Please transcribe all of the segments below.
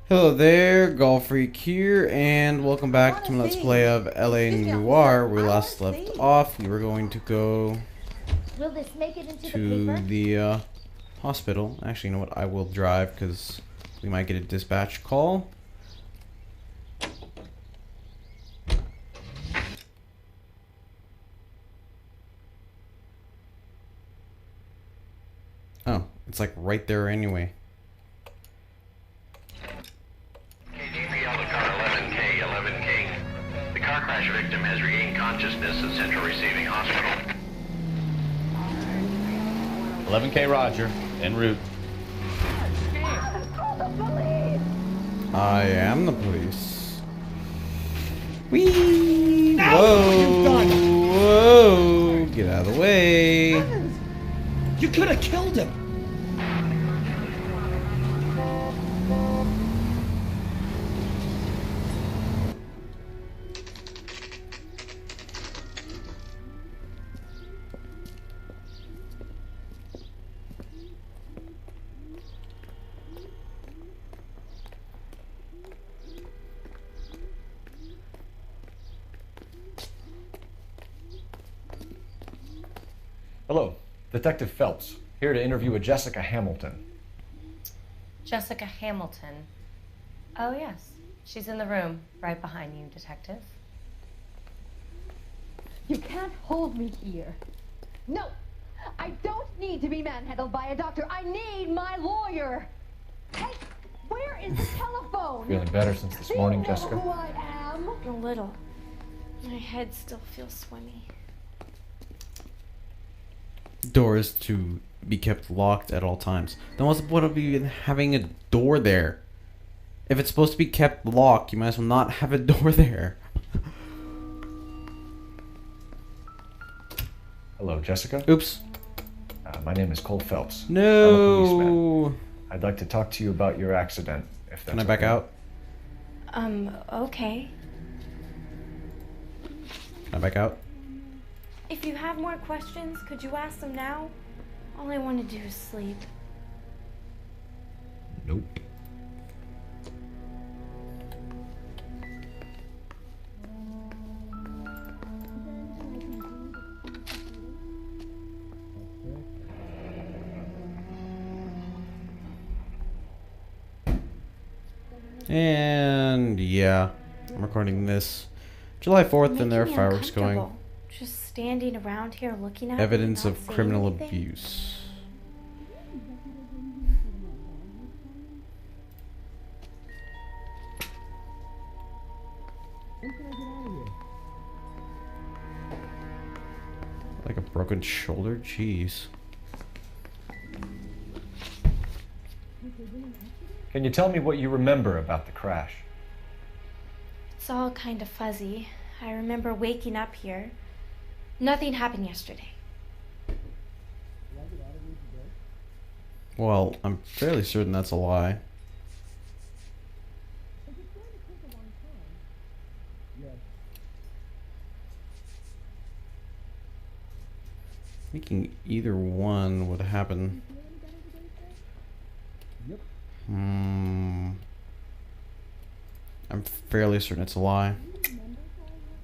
Hello there, Golf Freak here, and welcome back to my Let's Play of LA Noire. Where we last left off, we were going to go Will this make it into to the hospital. Actually, you know what? I will drive because we might get a dispatch call. Oh, it's like right there anyway. The car crash victim has regained consciousness at Central Receiving Hospital. 11K Roger, en route. I am the police. Whee! Whoa! Whoa! Get out of the way! You could have killed him! Hello, Detective Phelps, here to interview a Jessica Hamilton. Jessica Hamilton. Oh, yes. She's in the room, right behind you, Detective. You can't hold me here. No, I don't need to be manhandled by a doctor. I need my lawyer. Hey, where is the telephone? Feeling better since this morning, Do you know Jessica? who I am? A little. My head still feels swimmy. Doors to be kept locked at all times. Then what's the point of even having a door there? If it's supposed to be kept locked, you might as well not have a door there. Hello, Jessica. Oops. My name is Cole Phelps. I'm a No. policeman. I'd like to talk to you about your accident, if that's Can I back okay. out? Okay. Can I back out? If you have more questions, could you ask them now? All I want to do is sleep. Nope. And yeah, I'm recording this July 4th, and there are Making me fireworks going. uncomfortable. Just standing around here looking at Evidence me, of not saying criminal anything. abuse. Like a broken shoulder? Jeez. Can you tell me what you remember about the crash? It's all kind of fuzzy. I remember waking up here. Nothing happened yesterday. Well, I'm fairly certain that's a lie. Thinking either one would happen. I'm fairly certain it's a lie.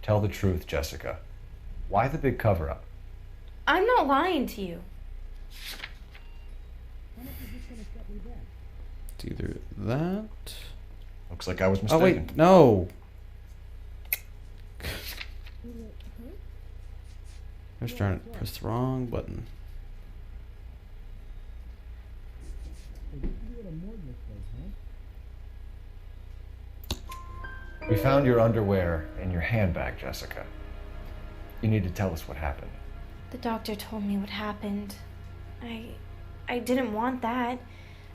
Tell the truth, Jessica. Why the big cover-up? I'm not lying to you. It's either that. Looks like I was Oh mistaken. wait, no. I was trying to press the wrong button. We found your underwear in your handbag, Jessica. You need to tell us what happened. The doctor told me what happened. I didn't want that.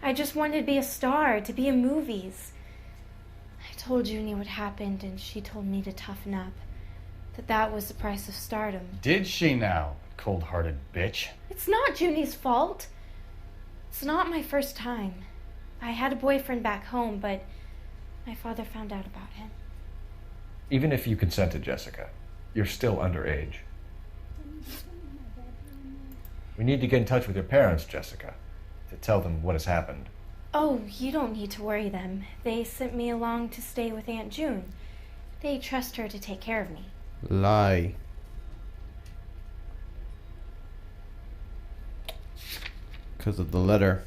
I just wanted to be a star, to be in movies. I told Junie what happened, and she told me to toughen up. That was the price of stardom. Did she now, cold-hearted bitch? It's not Junie's fault. It's not my first time. I had a boyfriend back home, but my father found out about him. Even if you consented, Jessica, you're still underage. We need to get in touch with your parents, Jessica, to tell them what has happened. Oh, you don't need to worry them. They sent me along to stay with Aunt June. They trust her to take care of me. Lie. Because of the letter.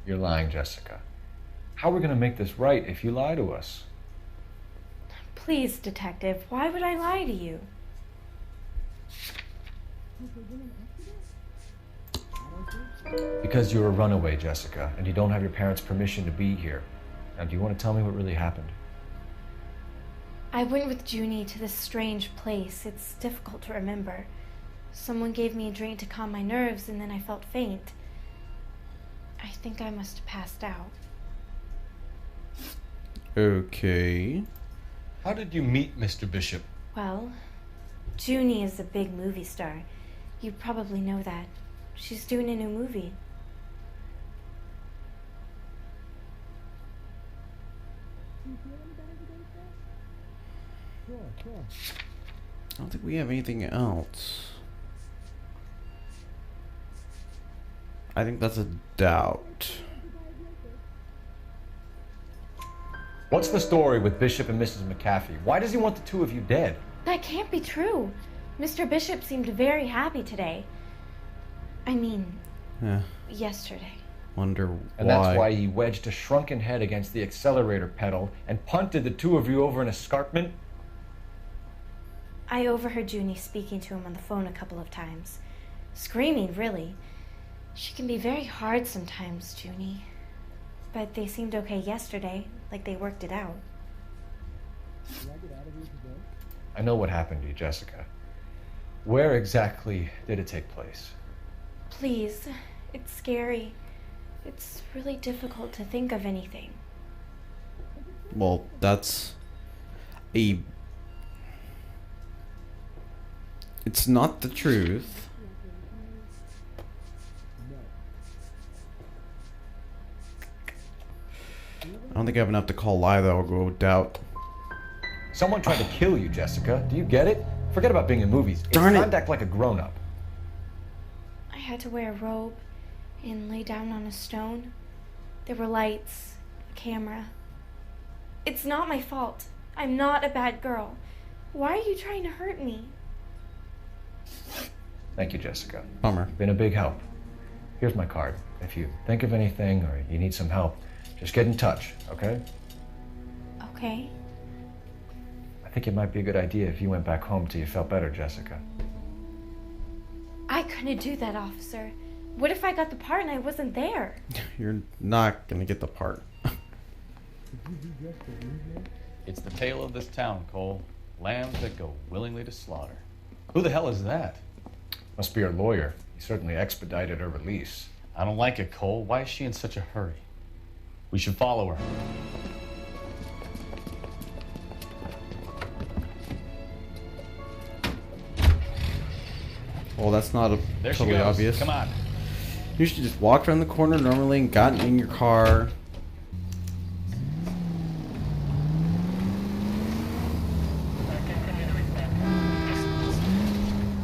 You're lying, Jessica. How are we going to make this right if you lie to us? Please, Detective, why would I lie to you? Because you're a runaway, Jessica, and you don't have your parents' permission to be here. Now, do you want to tell me what really happened? I went with Junie to this strange place. It's difficult to remember. Someone gave me a drink to calm my nerves, and then I felt faint. I think I must have passed out. Okay. How did you meet Mr. Bishop? Well, Junie is a big movie star. You probably know that. She's doing a new movie. I don't think we have anything else. I think that's a doubt. What's the story with Bishop and Mrs. McAfee? Why does he want the two of you dead? That can't be true. Mr. Bishop seemed very happy today. I mean, Yeah. yesterday. Wonder why. And that's why he wedged a shrunken head against the accelerator pedal and punted the two of you over an escarpment? I overheard Junie speaking to him on the phone a couple of times. Screaming, really. She can be very hard sometimes, Junie. But they seemed okay yesterday, like they worked it out. I know what happened to you, Jessica. Where exactly did it take place? Please, it's scary. It's really difficult to think of anything. Well, that's a... It's not the truth. I don't think I have enough to call lie, though. I'll go doubt. Someone tried to kill you, Jessica. Do you get it? Forget about being in movies. Darn it. It's time to act like a grown-up. I had to wear a robe and lay down on a stone. There were lights, a camera. It's not my fault. I'm not a bad girl. Why are you trying to hurt me? Thank you, Jessica. Bummer. You've been a big help. Here's my card. If you think of anything or you need some help, just get in touch, okay? Okay. I think it might be a good idea if you went back home till you felt better, Jessica. I couldn't do that, officer. What if I got the part and I wasn't there? You're not gonna get the part. It's the tale of this town, Cole. Lambs that go willingly to slaughter. Who the hell is that? Must be her lawyer. He certainly expedited her release. I don't like it, Cole. Why is she in such a hurry? We should follow her. Well, that's not There she totally goes. obvious. Come on. You should just walk around the corner normally and gotten in your car.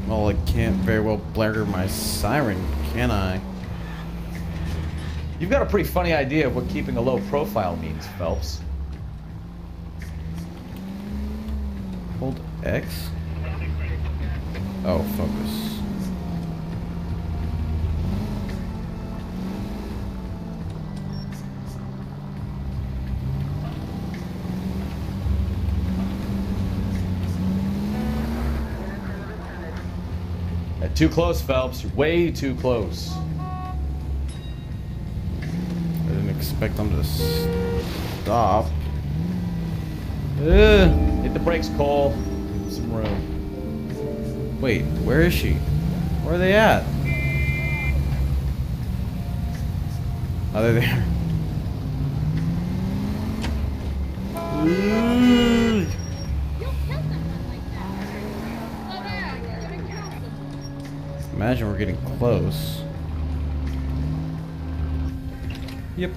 Well, I can't very well blare my siren, can I? You've got a pretty funny idea of what keeping a low profile means, Phelps. Hold X? Oh, focus. Too close, Phelps. You're way too close. I didn't expect them to stop. Hit the brakes, Cole. Some room. Wait, where is she? Where are they at? Oh, they're there. Imagine we're getting close. Yep.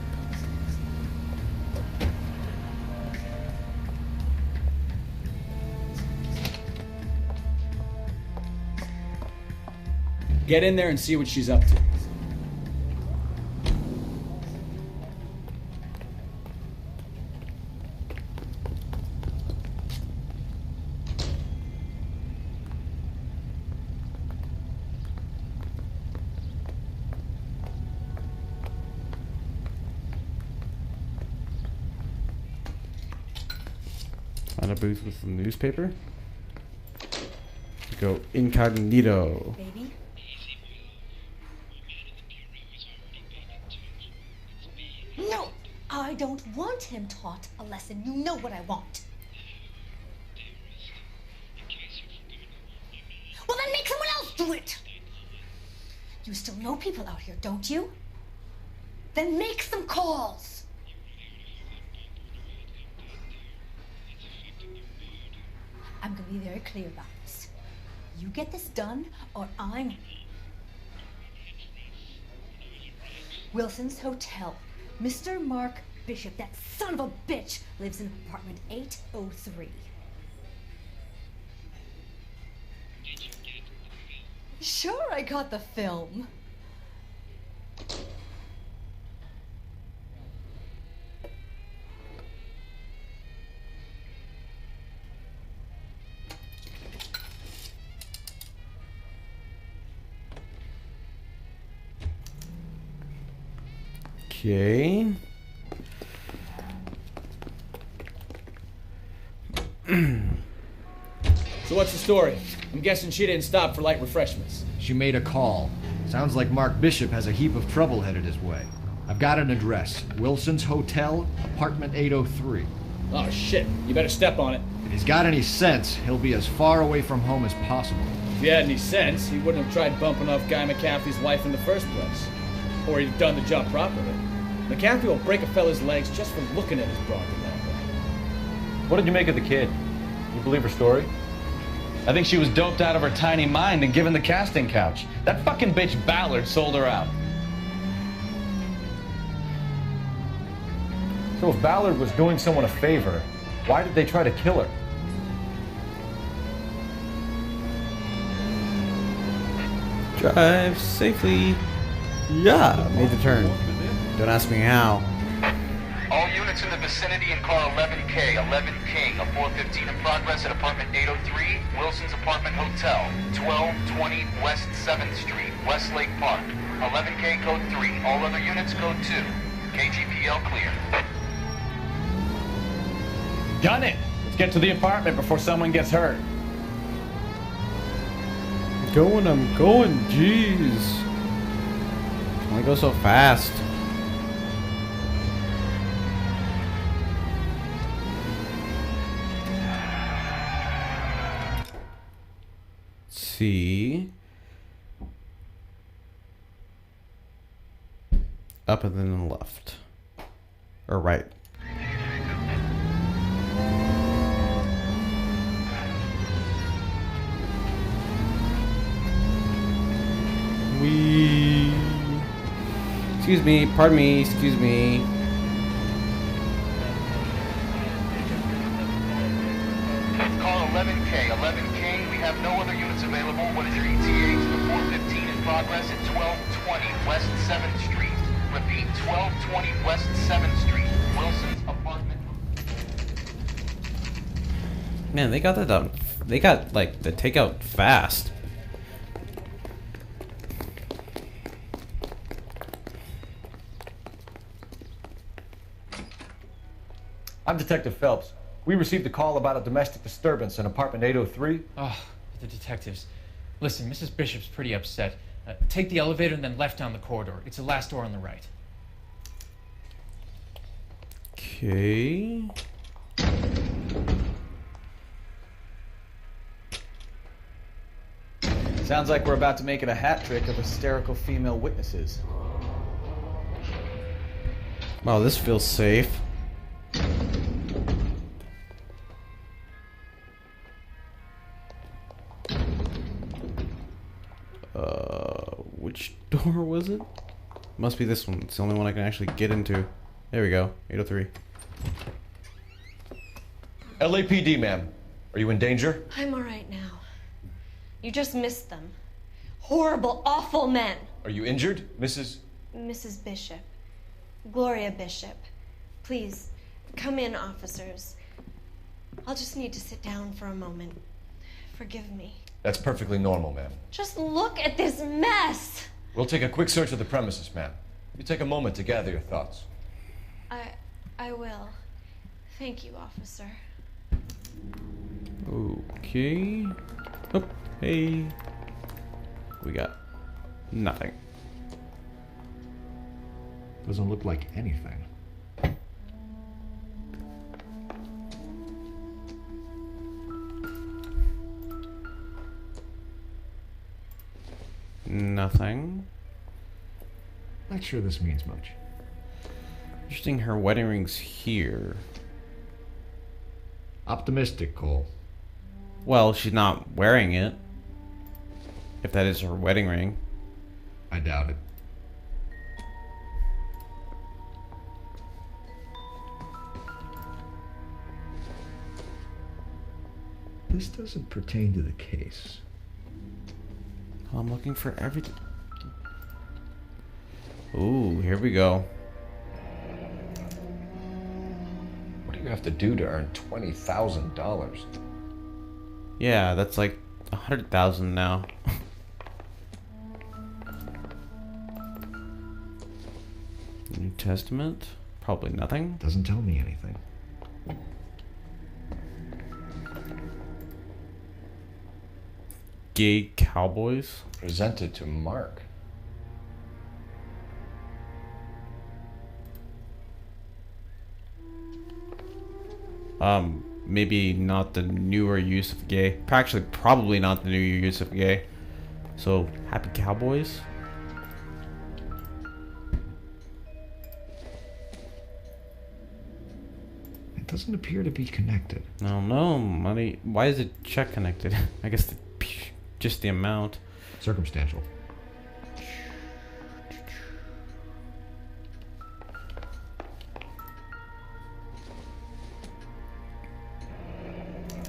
Get in there and see what she's up to. Find a booth with the newspaper. Go incognito. Baby? No! I don't want him taught a lesson. You know what I want. Well, then make someone else do it! You still know people out here, don't you? Then make some calls! I'm gonna be very clear about this. You get this done, or I'm... Wilson's Hotel. Mr. Mark Bishop, that son of a bitch, lives in apartment 803. Sure, I got the film. Okay. So what's the story? I'm guessing she didn't stop for light refreshments. She made a call. Sounds like Mark Bishop has a heap of trouble headed his way. I've got an address. Wilson's Hotel, apartment 803. Oh shit, you better step on it. If he's got any sense, he'll be as far away from home as possible. If he had any sense, he wouldn't have tried bumping off Guy McCaffrey's wife in the first place. Or he'd have done the job properly. McCaffrey will break a fella's legs just for looking at his broad that way. What did you make of the kid? You believe her story? I think she was doped out of her tiny mind and given the casting couch. That fucking bitch Ballard sold her out. So if Ballard was doing someone a favor, why did they try to kill her? Drive safely. Yeah, made the turn. Don't ask me how. All units in the vicinity in car 11K, 11 King, a 415 in progress at apartment 803, Wilson's Apartment Hotel, 1220 West 7th Street, Westlake Park. 11K code 3, all other units code 2. KGPL clear. Gun it! Let's get to the apartment before someone gets hurt. I'm going, jeez. Only go so fast. Let's see. Up and then left. Or right. Excuse me, pardon me, excuse me. Call 11K, 11 King, we have no other units available. What is your ETA to the 415 in progress at 1220 West 7th Street? Repeat, 1220 West 7th Street, Wilson's apartment. Man, they got that done. They got, like, the takeout fast. I'm Detective Phelps. We received a call about a domestic disturbance in apartment 803. Oh, the detectives. Listen, Mrs. Bishop's pretty upset. Take the elevator and then left down the corridor. It's the last door on the right. Okay. Sounds like we're about to make it a hat trick of hysterical female witnesses. Wow, this feels safe. Which door was it? Must be this one. It's the only one I can actually get into. There we go. 803. LAPD, ma'am. Are you in danger? I'm all right now. You just missed them. horrible, awful men. Are you injured, Mrs.? Mrs. Bishop. Gloria Bishop. Please, come in, officers. I'll just need to sit down for a moment. Forgive me. That's perfectly normal, ma'am. Just look at this mess! We'll take a quick search of the premises, ma'am. You take a moment to gather your thoughts. I will. Thank you, officer. Okay. Oh, hey. We got nothing. Doesn't look like anything. Nothing. Not sure this means much. Interesting, her wedding ring's here. Optimistic, Cole. Well, she's not wearing it. If that is her wedding ring. I doubt it. This doesn't pertain to the case. I'm looking for everything. Ooh, here we go. What do you have to do to earn $20,000? Yeah, that's like 100,000 now. New Testament? Probably nothing. Doesn't tell me anything. Gay cowboys? Presented to Mark. Maybe not the newer use of gay. Actually, probably not the newer use of gay. So, happy cowboys? It doesn't appear to be connected. I don't know, money. Why is it check connected? I guess just the amount. Circumstantial.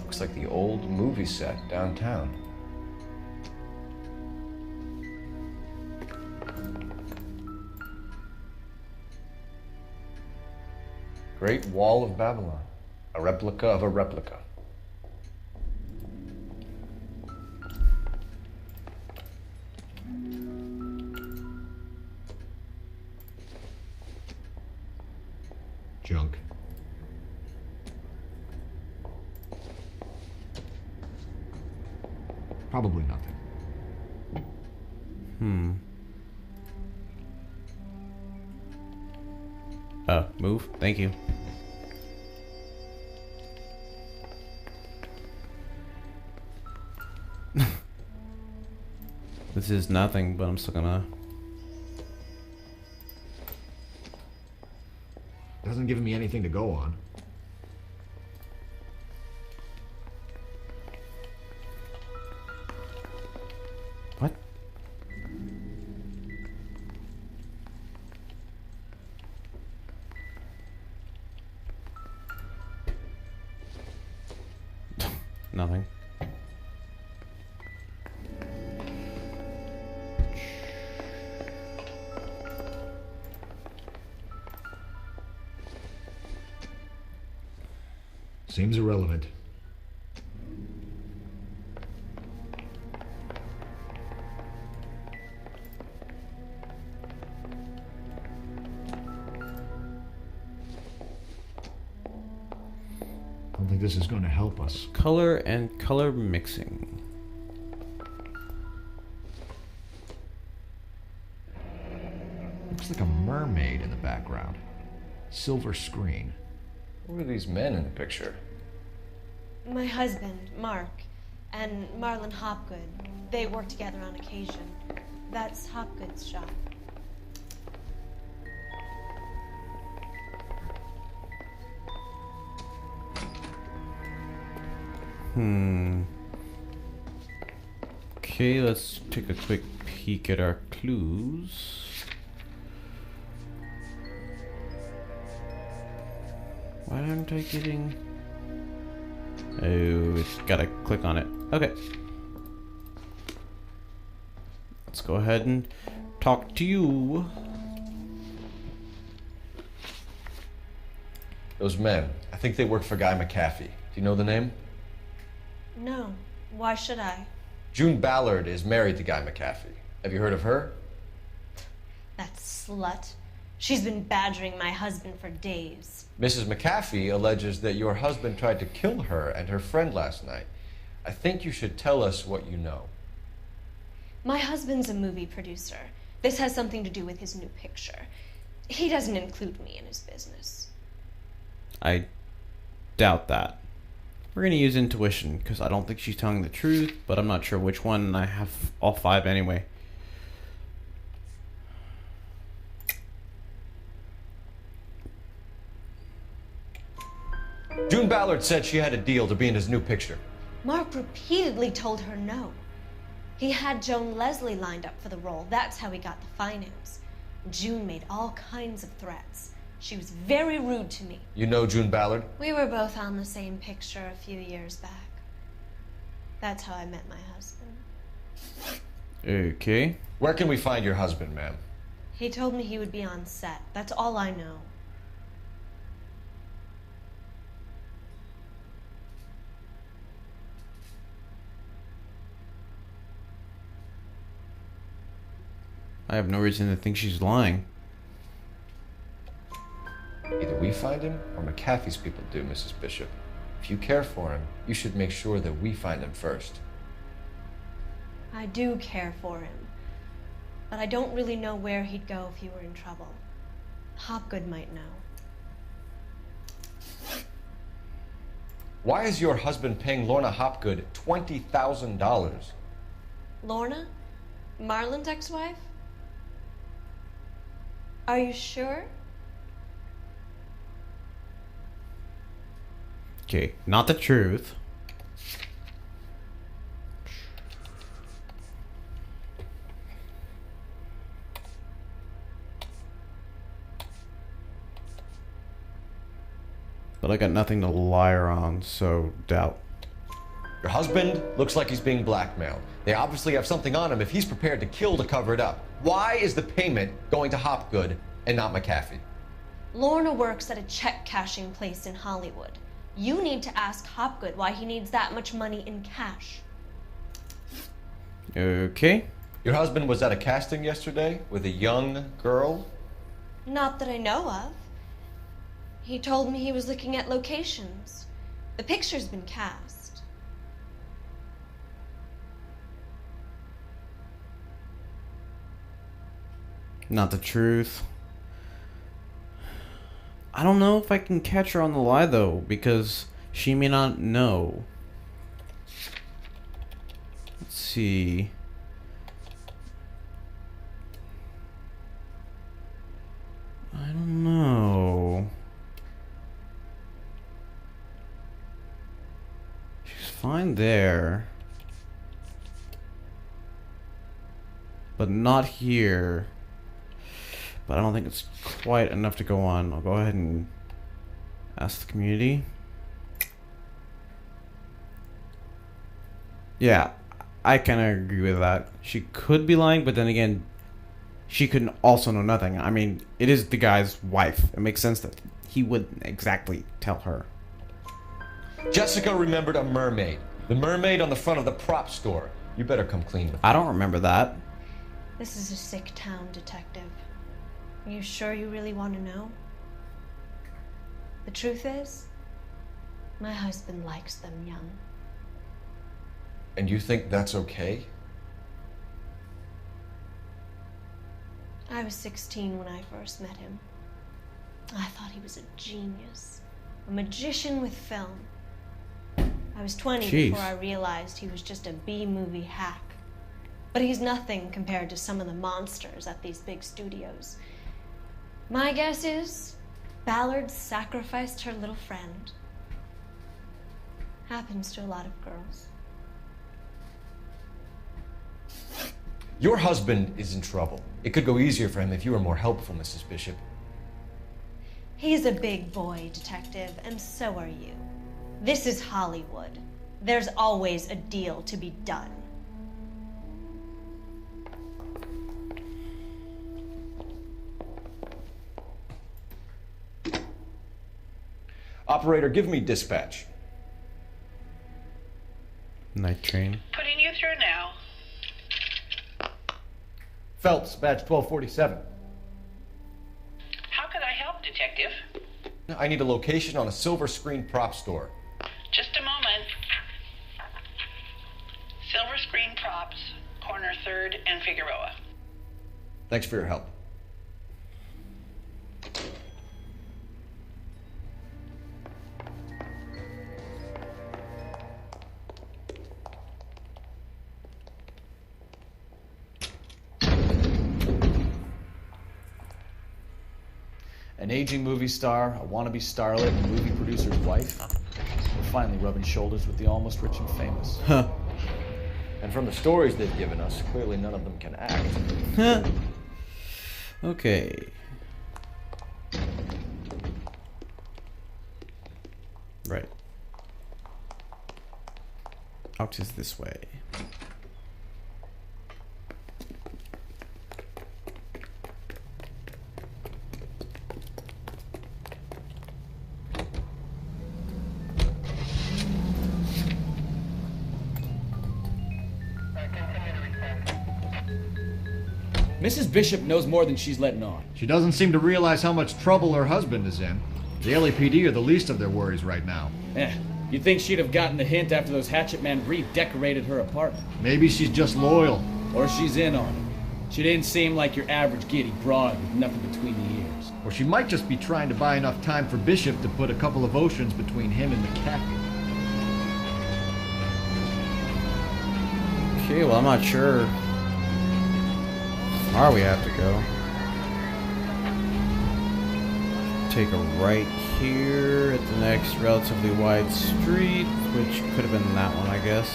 Looks like the old movie set downtown. Great Wall of Babylon. A replica of a replica. Junk. Probably nothing. Move. Thank you. This is nothing, but I'm still gonna... Doesn't give me anything to go on. What? Nothing. Seems irrelevant. I don't think this is going to help us. Color and color mixing. Looks like a mermaid in the background. Silver screen. Who are these men in the picture? My husband, Mark, and Marlon Hopgood. They work together on occasion. That's Hopgood's shop. Okay, let's take a quick peek at our clues. Why aren't I getting... Oh, it's gotta click on it. Okay. let's go ahead and talk to you. Those men, I think they work for Guy McAfee. Do you know the name? No. Why should I? June Ballard is married to Guy McAfee. Have you heard of her? That slut. She's been badgering my husband for days. Mrs. McAfee alleges that your husband tried to kill her and her friend last night. I think you should tell us what you know. My husband's a movie producer. This has something to do with his new picture. He doesn't include me in his business. I doubt that. We're gonna use intuition, because I don't think she's telling the truth, but I'm not sure which one, and I have all 5 anyway. June Ballard said she had a deal to be in his new picture. Mark repeatedly told her no. He had Joan Leslie lined up for the role. That's how he got the finance. June made all kinds of threats. She was very rude to me. You know June Ballard? We were both on the same picture a few years back. That's how I met my husband. Okay. Where can we find your husband, ma'am? He told me he would be on set. That's all I know. I have no reason to think she's lying. Either we find him or McAfee's people do, Mrs. Bishop. If you care for him, you should make sure that we find him first. I do care for him, but I don't really know where he'd go if he were in trouble. Hopgood might know. Why is your husband paying Lorna Hopgood $20,000? Lorna? Marlon's ex-wife? Are you sure? Okay, not the truth. But I got nothing to lie her on, so doubt. Your husband looks like he's being blackmailed. They obviously have something on him if he's prepared to kill to cover it up. Why is the payment going to Hopgood and not McAfee? Lorna works at a check cashing place in Hollywood. You need to ask Hopgood why he needs that much money in cash. Okay. Your husband was at a casting yesterday with a young girl? Not that I know of. He told me he was looking at locations. The picture's been cast. Not the truth. I don't know if I can catch her on the lie, though, because she may not know. Let's see. I don't know. She's fine there. But not here. But I don't think it's quite enough to go on. I'll go ahead and ask the community. Yeah, I kind of agree with that. She could be lying, but then again, she could also know nothing. I mean, it is the guy's wife. It makes sense that he wouldn't exactly tell her. Jessica remembered a mermaid. The mermaid on the front of the prop store. You better come clean with her. I don't remember that. This is a sick town, Detective. Are you sure you really want to know? The truth is, my husband likes them young. And you think that's okay? I was 16 when I first met him. I thought he was a genius, a magician with film. I was 20 before I realized he was just a B-movie hack. But he's nothing compared to some of the monsters at these big studios. My guess is Ballard sacrificed her little friend. Happens to a lot of girls. Your husband is in trouble. It could go easier for him if you were more helpful, Mrs. Bishop. He's a big boy, Detective, and so are you. This is Hollywood. There's always a deal to be done. Operator, give me dispatch. Night train. Putting you through now. Phelps, badge 1247. How can I help, Detective? I need a location on a silver screen prop store. Just a moment. Silver Screen Props, corner 3rd and Figueroa. Thanks for your help. An aging movie star, a wannabe starlet, and movie producer's wife. We're finally rubbing shoulders with the almost rich and famous. Huh. And from the stories they've given us, clearly none of them can act. Huh. Okay. Right. Out is this way. Mrs. Bishop knows more than she's letting on. She doesn't seem to realize how much trouble her husband is in. The LAPD are the least of their worries right now. You'd think she'd have gotten the hint after those hatchet men redecorated her apartment. Maybe she's just loyal. Or she's in on it. She didn't seem like your average giddy broad with nothing between the ears. Or she might just be trying to buy enough time for Bishop to put a couple of oceans between him and the captain. Okay, well, I'm not sure how far we have to go. Take a right here at the next relatively wide street, which could have been that one, I guess.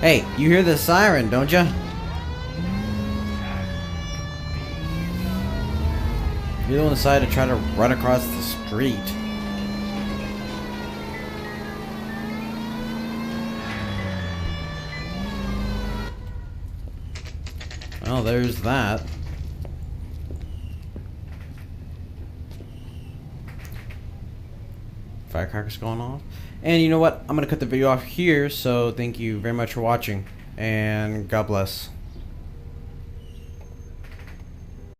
Hey, you hear the siren, don't ya? You're the one decided to try to run across the street. Well, there's that. Firecrackers going off. And you know what? I'm going to cut the video off here, so thank you very much for watching, and God bless.